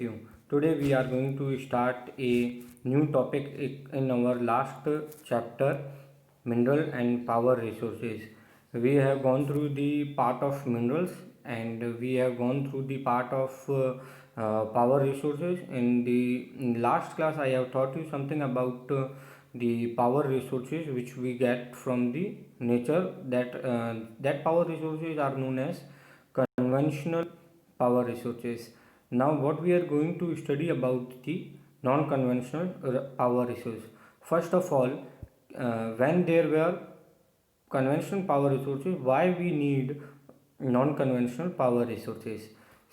you. Today we are going to start a new topic in our last chapter, mineral and power resources. We have gone through the part of minerals and we have gone through the part of power resources. In last class I have taught you something about the power resources which we get from the nature. That power resources are known as conventional power resources. Now what we are going to study about the non-conventional power resource. First of all, when there were conventional power resources, why we need non conventional power resources.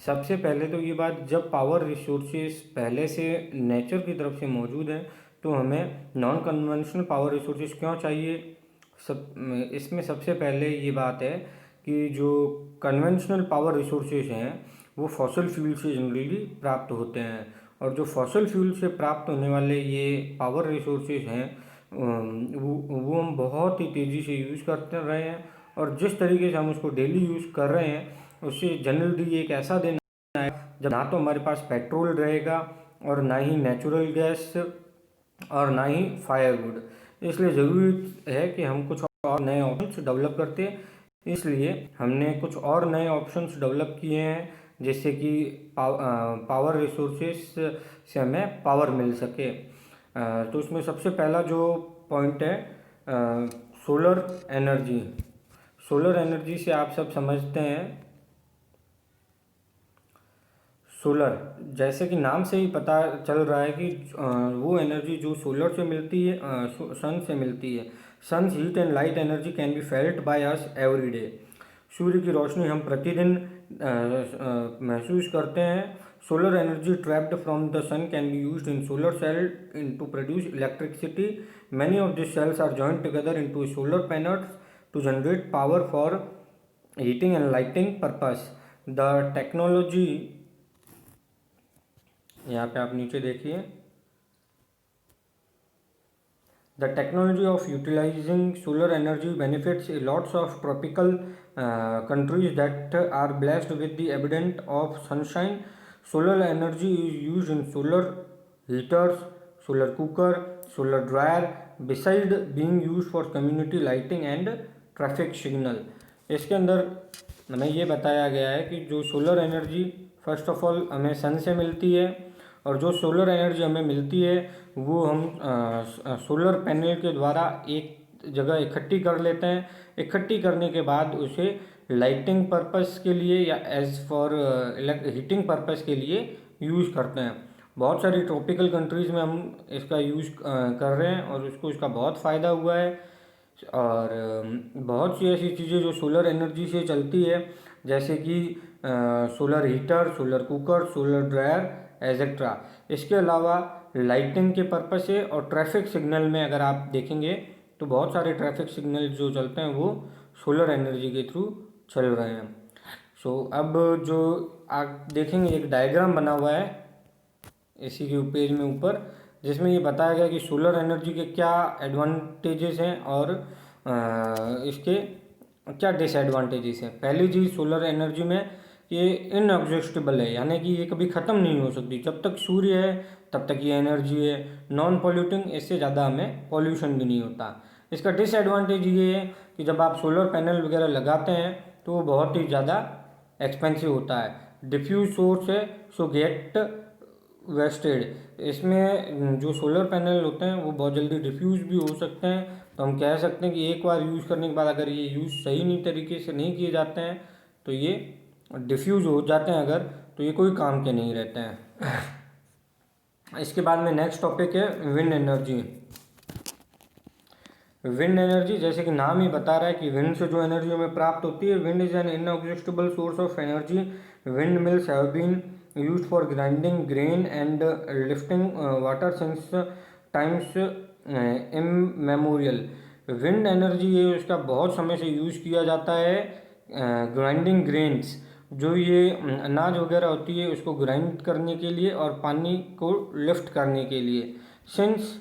सबसे पहले तो ये बात, जब power resources पहले से nature की तरफ से मौजूद हैं तो हमें नॉन कन्वेंशनल पावर रिसोर्सेज क्यों चाहिए। इसमें सबसे पहले ये बात है कि जो कन्वेंशनल पावर रिसोर्सेज हैं वो फॉसिल फ्यूल से जनरली प्राप्त होते हैं, और जो फॉसिल फ्यूल से प्राप्त होने वाले ये पावर रिसोर्सेज हैं वो हम बहुत ही तेज़ी से यूज़ करते रहे हैं, और जिस तरीके से हम उसको डेली यूज़ कर रहे हैं उससे जनरली एक ऐसा दिन आए जब ना तो हमारे पास पेट्रोल रहेगा और ना ही नेचुरल गैस और ना ही फायरवुड। इसलिए ज़रूरी है कि हम कुछ और नए ऑप्शंस डेवलप करते हैं। इसलिए हमने कुछ और नए ऑप्शंस डेवलप किए हैं जिससे कि पावर रिसोर्सेस से हमें पावर मिल सके। तो उसमें सबसे पहला जो पॉइंट है सोलर एनर्जी। सोलर एनर्जी से आप सब समझते हैं, सोलर जैसे कि नाम से ही पता चल रहा है कि वो एनर्जी जो सोलर से मिलती है, सन से मिलती है। Sun's heat and light energy can be felt by us every day. सूर्य की रोशनी हम प्रतिदिन महसूस करते हैं। Solar energy trapped from the sun can be used in solar cell into produce electricity. Many of these cells are joint together into solar panels to generate power for heating and lighting purpose. The technology, यहाँ पे आप नीचे देखिए, the technology of utilizing solar energy benefits lots of tropical countries that are blessed with the abundance of sunshine. Solar energy is used in solar heaters, solar cooker, solar dryer, beside being used for community lighting and traffic signal. इसके अंदर हमें ये बताया गया है कि जो solar energy first of all हमें सन से मिलती है, और जो सोलर एनर्जी हमें मिलती है वो हम सोलर पैनल के द्वारा एक जगह इकट्ठी कर लेते हैं। इकट्ठी करने के बाद उसे लाइटिंग पर्पस के लिए या एज फॉर हीटिंग पर्पस के लिए यूज़ करते हैं। बहुत सारी ट्रॉपिकल कंट्रीज़ में हम इसका यूज़ कर रहे हैं और उसको इसका बहुत फ़ायदा हुआ है। और बहुत सी ऐसी चीज़ें जो सोलर एनर्जी से चलती है, जैसे कि solar heater, solar cooker, solar dryer etcetera. इसके अलावा लाइटिंग के पर्पस से और ट्रैफिक सिग्नल में अगर आप देखेंगे तो बहुत सारे ट्रैफिक सिग्नल जो चलते हैं वो सोलर एनर्जी के थ्रू चल रहे हैं। अब जो आप देखेंगे एक डायग्राम बना हुआ है इसी के पेज में ऊपर, जिसमें ये बताया गया कि सोलर एनर्जी के क्या एडवांटेजेस हैं और इसके क्या डिसएडवांटेजेस हैं। पहली चीज़, सोलर एनर्जी में ये इनएग्जॉस्टेबल है, यानी कि ये कभी ख़त्म नहीं हो सकती। जब तक सूर्य है तब तक ये एनर्जी है। नॉन पॉल्यूटिंग, इससे ज़्यादा हमें पॉल्यूशन भी नहीं होता। इसका डिसएडवांटेज ये है कि जब आप सोलर पैनल वगैरह लगाते हैं तो वो बहुत ही ज़्यादा एक्सपेंसिव होता है। डिफ्यूज सोर्स है, सो गेट वेस्टेड। इसमें जो सोलर पैनल होते हैं वो बहुत जल्दी डिफ्यूज़ भी हो सकते हैं। तो हम कह सकते हैं कि एक बार यूज़ करने के बाद अगर ये यूज़ सही नहीं तरीके से नहीं किए जाते हैं तो ये डिफ्यूज़ हो जाते हैं अगर, तो ये कोई काम के नहीं रहते हैं। इसके बाद में नेक्स्ट टॉपिक है विंड एनर्जी। विंड एनर्जी, जैसे कि नाम ही बता रहा है कि विंड से जो एनर्जी हमें प्राप्त होती है। Wind is an inexhaustible source of energy. Wind mills have been used for grinding grain and lifting water since times immemorial. Wind energy ये उसका बहुत समय से यूज़ किया जाता है ग्राइंडिंग ग्रेन्स, जो ये अनाज वगैरह होती है उसको ग्राइंड करने के लिए और पानी को लिफ्ट करने के लिए। Since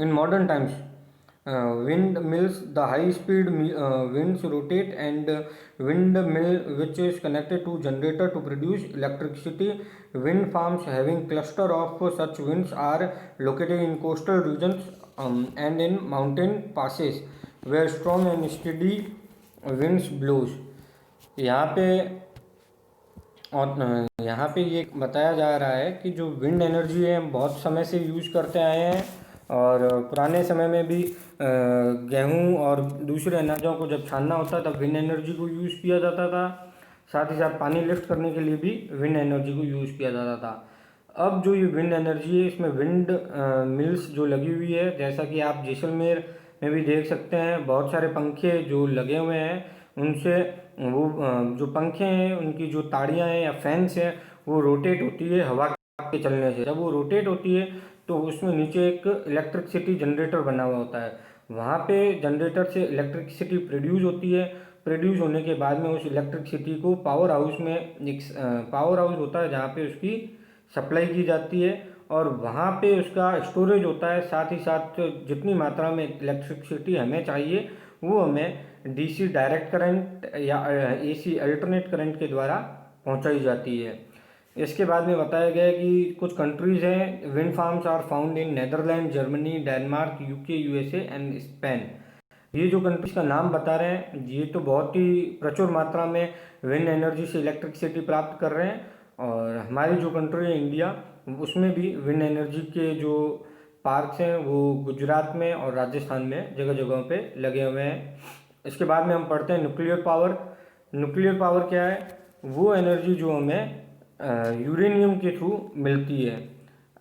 in modern times windmills, the high speed winds rotate, and windmill which is connected to generator to produce electricity. Wind farms having cluster of such winds are located in coastal regions and in mountain passes where strong and steady winds blows. यहाँ पे यहाँ पे ये बताया जा रहा है कि जो विंड एनर्जी है हम बहुत समय से यूज़ करते आए हैं, और पुराने समय में भी गेहूँ और दूसरे अनाजों को जब छानना होता तब विंड एनर्जी को यूज़ किया जाता था। साथ ही साथ पानी लिफ्ट करने के लिए भी विंड एनर्जी को यूज़ किया जाता था। अब जो ये विंड एनर्जी है इसमें विंड मिल्स जो लगी हुई है, जैसा कि आप जैसलमेर में भी देख सकते हैं, बहुत सारे पंखे जो लगे हुए हैं, उनसे वो जो पंखे हैं उनकी जो ताड़ियाँ हैं या फैंस हैं वो रोटेट होती है हवा के चलने से। जब वो रोटेट होती है तो उसमें नीचे एक इलेक्ट्रिसिटी जनरेटर बना हुआ होता है, वहाँ पे जनरेटर से इलेक्ट्रिसिटी प्रोड्यूस होती है। प्रोड्यूस होने के बाद में उस इलेक्ट्रिसिटी को पावर हाउस में एक पावर हाउस होता है जहाँ पे उसकी सप्लाई की जाती है, और वहाँ पे उसका स्टोरेज होता है। साथ ही साथ जितनी मात्रा में इलेक्ट्रिसिटी हमें चाहिए वो हमें डीसी डायरेक्ट करंट या एसी अल्टरनेट करंट के द्वारा पहुँचाई जाती है। इसके बाद में बताया गया है कि कुछ कंट्रीज़ हैं, wind farms are found in Netherland, Germany, Denmark, UK, USA and Spain. ये जो कंट्रीज का नाम बता रहे हैं ये तो बहुत ही प्रचुर मात्रा में विंड एनर्जी से इलेक्ट्रिसिटी प्राप्त कर रहे हैं, और हमारी जो कंट्री है इंडिया, उसमें भी विंड एनर्जी के जो पार्क्स हैं वो गुजरात में और राजस्थान में जगह जगहों पे लगे हुए हैं। इसके बाद में हम पढ़ते हैं न्यूक्लियर पावर। न्यूक्लियर पावर क्या है? वो एनर्जी जो हमें यूरेनियम के थ्रू मिलती है।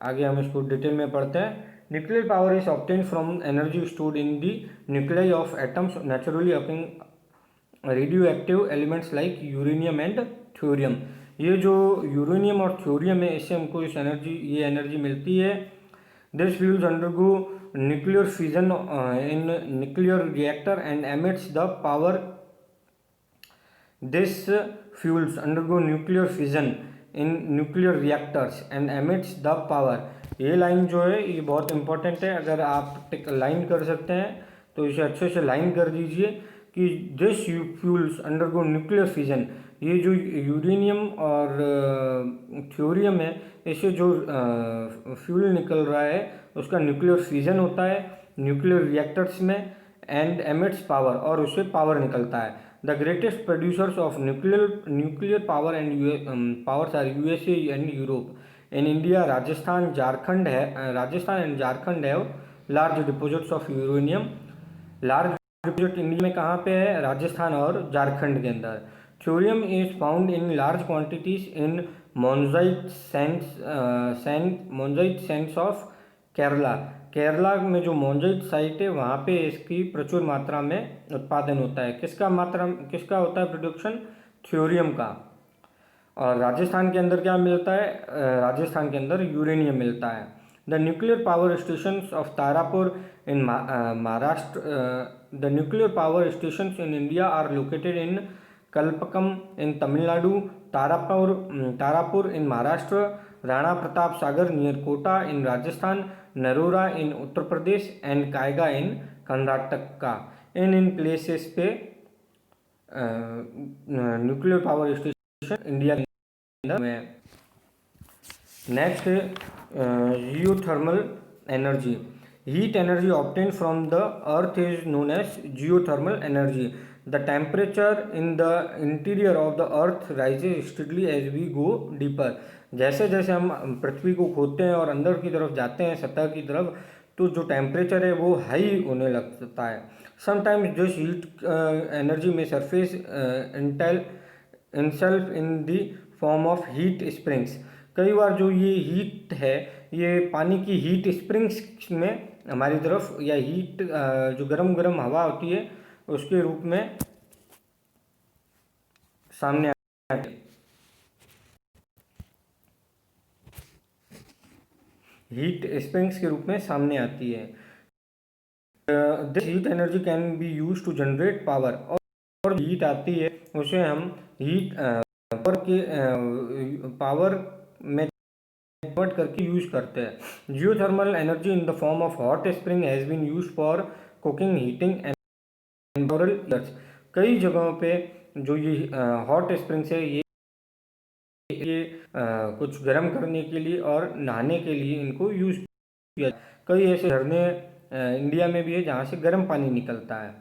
आगे हम इसको डिटेल में पढ़ते हैं। Nuclear power is obtain from energy stored in the nuclei of atoms naturally upping radio active elements like uranium and thorium. ये जो यूरेनियम और थ्योरियम है इससे हमको ये एनर्जी मिलती है। This fuels undergo nuclear fission in nuclear reactor and emits the power. This fuels undergo nuclear fission in nuclear reactors and emits the power. ये लाइन जो है ये बहुत इंपॉर्टेंट है, अगर आप लाइन कर सकते हैं तो इसे अच्छे से लाइन कर दीजिए कि this fuels undergo nuclear fission. ये जो यूरेनियम और थ्योरियम है इससे जो फ्यूल निकल रहा है उसका न्यूक्लियर फिजन होता है न्यूक्लियर रिएक्टर्स में, एंड एमिट्स पावर, और उससे पावर निकलता है। The greatest producers of nuclear power and powers are USA and Europe. In India, Rajasthan and Jharkhand have large deposits of uranium. Large deposit India में कहाँ पे है? राजस्थान और झारखंड के अंदर। Thorium is found in large quantities in monazite sands of Kerala. Kerala में जो मोन्जाइट site है वहाँ पे इसकी प्रचुर मात्रा में उत्पादन होता है। किसका होता है प्रोडक्शन? थ्योरियम का। और राजस्थान के अंदर क्या मिलता है? राजस्थान के अंदर यूरेनियम मिलता है। The nuclear power station of Tarapur in Maharashtra. The nuclear power station in India are located in Kalpakkam in Tamil Nadu, Tarapur in Maharashtra, Rana Pratap Sagar near Kota in Rajasthan, Narora in Uttar Pradesh and Kaiga in Karnataka. इन प्लेसेस पे न्यूक्लियर पावर स्टेशन इंडिया में। Next geothermal energy. Heat energy obtain from the earth is known as geothermal energy. The temperature in the interior of the earth rises steadily as we go deeper. जैसे जैसे हम पृथ्वी को खोदते हैं और अंदर की तरफ जाते हैं सतह की तरफ, तो जो टेम्परेचर है वो हाई होने लगता है। Sometimes this heat energy may surface itself in the form of heat springs. कई बार जो ये हीट है ये पानी की हीट स्प्रिंग्स में हमारी तरफ, या हीट जो गरम गरम हवा होती है उसके रूप में सामने आती है। हीट स्प्रिंग्स के रूप में सामने आती है। This heat energy can be use to generate power. और हीट आती है उसे हम हीट पावर में कन्वर्ट करके यूज करते हैं। Geothermal energy in the form of hot spring has been used for cooking, heating and several years. कई जगहों पे जो ये हॉट स्प्रिंग्स है ये कुछ गर्म करने के लिए और नहाने के लिए इनको यूज़ किया। कई ऐसे झरने इंडिया में भी है जहाँ से गर्म पानी निकलता है।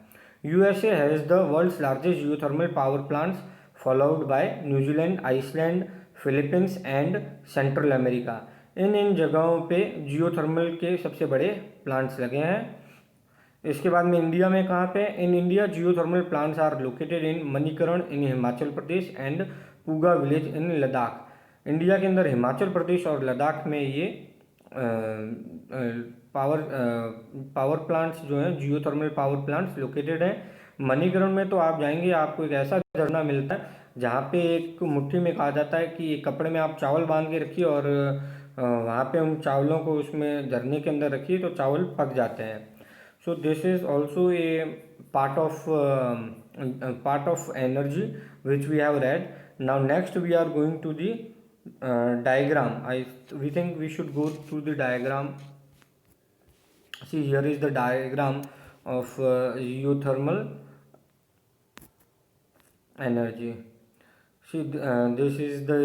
USA has the world's largest geothermal power plants followed by New Zealand, Iceland, Philippines and Central America. इन जगहों पे जियोथर्मल के सबसे बड़े प्लांट्स लगे हैं। इसके बाद में इंडिया में कहाँ पे, in India geothermal plants are located in Manikaran in Himachal Pradesh and Puga village in Ladakh. India के अंदर हिमाचल प्रदेश और लद्दाख में ये पावर प्लांट्स जो हैं जियोथर्मल पावर प्लांट्स लोकेटेड हैं। मणिकरण में तो आप जाएंगे, आपको एक ऐसा झरना मिलता है जहाँ पे एक मुट्ठी में कहा जाता है कि एक कपड़े में आप चावल बांध के रखिए और वहाँ पे उन चावलों को उसमें झरने के अंदर रखिए तो चावल पक जाते हैं। So this is also a part of energy which we have read. Now next we are going to the diagram. We think we should go through the diagram. See, here is the diagram of geothermal energy. See, this is the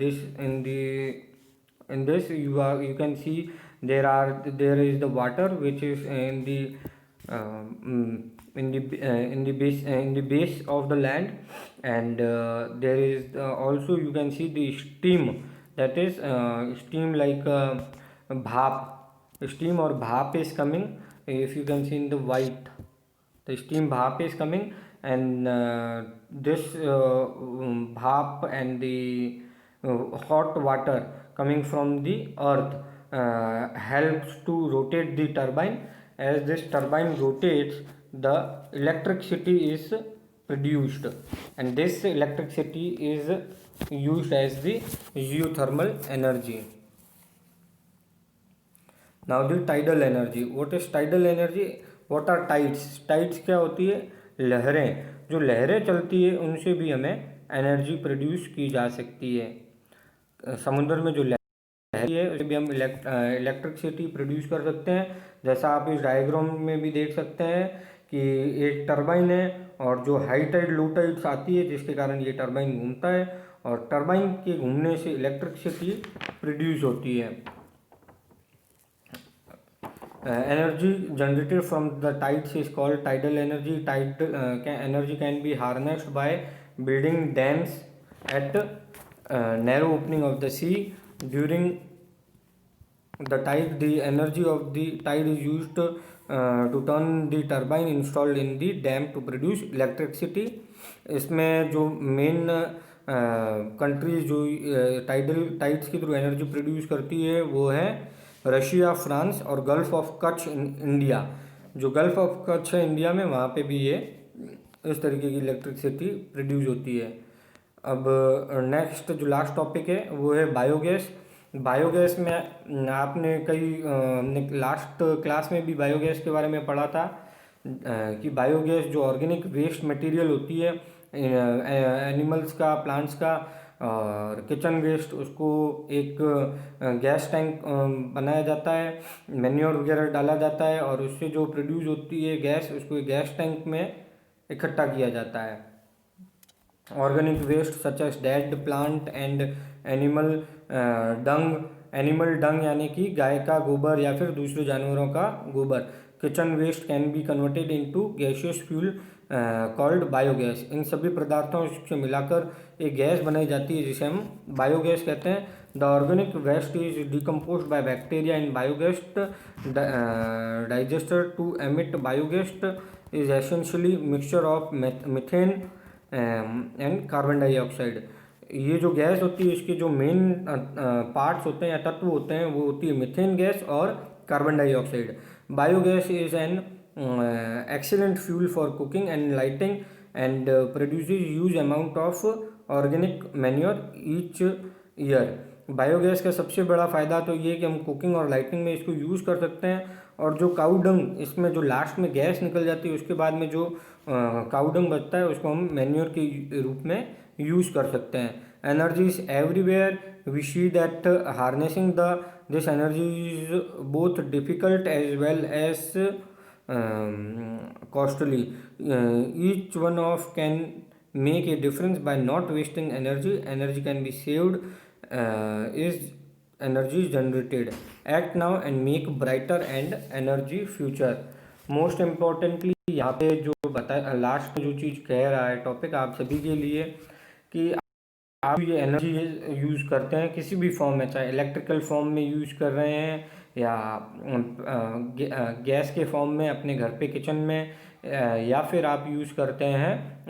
this in this you can see there is the water which is in the in the base of the land, and there is also you can see the steam, that is steam like bhap, steam or bhap is coming. If you can see in the white, the steam bhap is coming, and this bhap and the hot water coming from the earth helps to rotate the turbine. As this turbine rotates, the electricity is produced, and this electricity is used as the geothermal energy. Now the tidal energy. What is tidal energy? What are tides? Tides क्या होती है? लहरें। जो लहरें चलती है उनसे भी हमें एनर्जी प्रोड्यूस की जा सकती है। समुद्र में जो लहरें है उससे भी हम इलेक्ट्रिसिटी प्रोड्यूस कर सकते हैं। जैसा आप इस डायग्राम में भी देख सकते हैं कि एक टरबाइन है और जो हाई टाइड लो टाइड्स आती है जिसके कारण ये टरबाइन घूमता है, और टरबाइन के घूमने से इलेक्ट्रिसिटी प्रोड्यूस होती है। Energy generated from the tides is called tidal energy. Energy can be harnessed by building dams at narrow opening of the sea. During the tide, the energy of the tide is used to turn the turbine installed in the dam to produce electricity. इसमें जो main countries जो tides के through energy produce करती है वो है Russia, France और gulf of Kutch in India. जो गल्फ ऑफ कच्छ है इंडिया में, वहाँ पे भी ये इस तरीके की इलेक्ट्रिसिटी प्रोड्यूस होती है। अब नेक्स्ट जो लास्ट टॉपिक है वो है बायोगैस। बायोगैस में आपने हमने लास्ट क्लास में भी बायोगैस के बारे में पढ़ा था कि बायोगैस जो ऑर्गेनिक वेस्ट मटेरियल होती है एनिमल्स का, प्लांट्स का और किचन वेस्ट, उसको एक गैस टैंक बनाया जाता है, मैन्योर वगैरह डाला जाता है और उससे जो प्रोड्यूस होती है गैस, उसको गैस टैंक में इकट्ठा किया जाता है। Organic waste such as dead plant and animal dung यानी कि गाय का गोबर या फिर दूसरे जानवरों का गोबर। Kitchen waste can be converted into gaseous fuel called biogas. इन सभी पदार्थों से मिलाकर एक गैस बनाई जाती है जिसे हम बायोगैस कहते हैं। The organic waste is decompose by bacteria in biogas digester to emit biogas is essentially mixture of methane and carbon dioxide. ये जो गैस होती है इसके जो मेन पार्ट्स होते हैं या तत्व होते हैं वो होती है मीथेन गैस और carbon dioxide. Biogas is an excellent fuel for cooking and lighting and produces huge amount of organic manure each year. Biogas का सबसे बड़ा फ़ायदा तो ये कि हम कुकिंग और लाइटिंग में इसको यूज़ कर सकते हैं, और जो काऊ डंग इसमें जो लास्ट में गैस निकल जाती है उसके बाद में जो काऊ डंग बचता है उसको हम मैन्योर के रूप में यूज़ कर सकते हैं। Energy is everywhere. We see that harnessing this energy is both difficult as well as costly. Each one of can make a difference by not wasting energy. Energy can be saved, is energy is generated. Act now and make brighter and energy future. Most importantly यहाँ पे जो बता last में जो चीज़ कह रहा है topic आप सभी के लिए कि आप ये एनर्जी यूज़ करते हैं किसी भी फॉर्म में, चाहे इलेक्ट्रिकल फॉर्म में यूज़ कर रहे हैं या गैस के फॉर्म में अपने घर पे किचन में, या फिर आप यूज़ करते हैं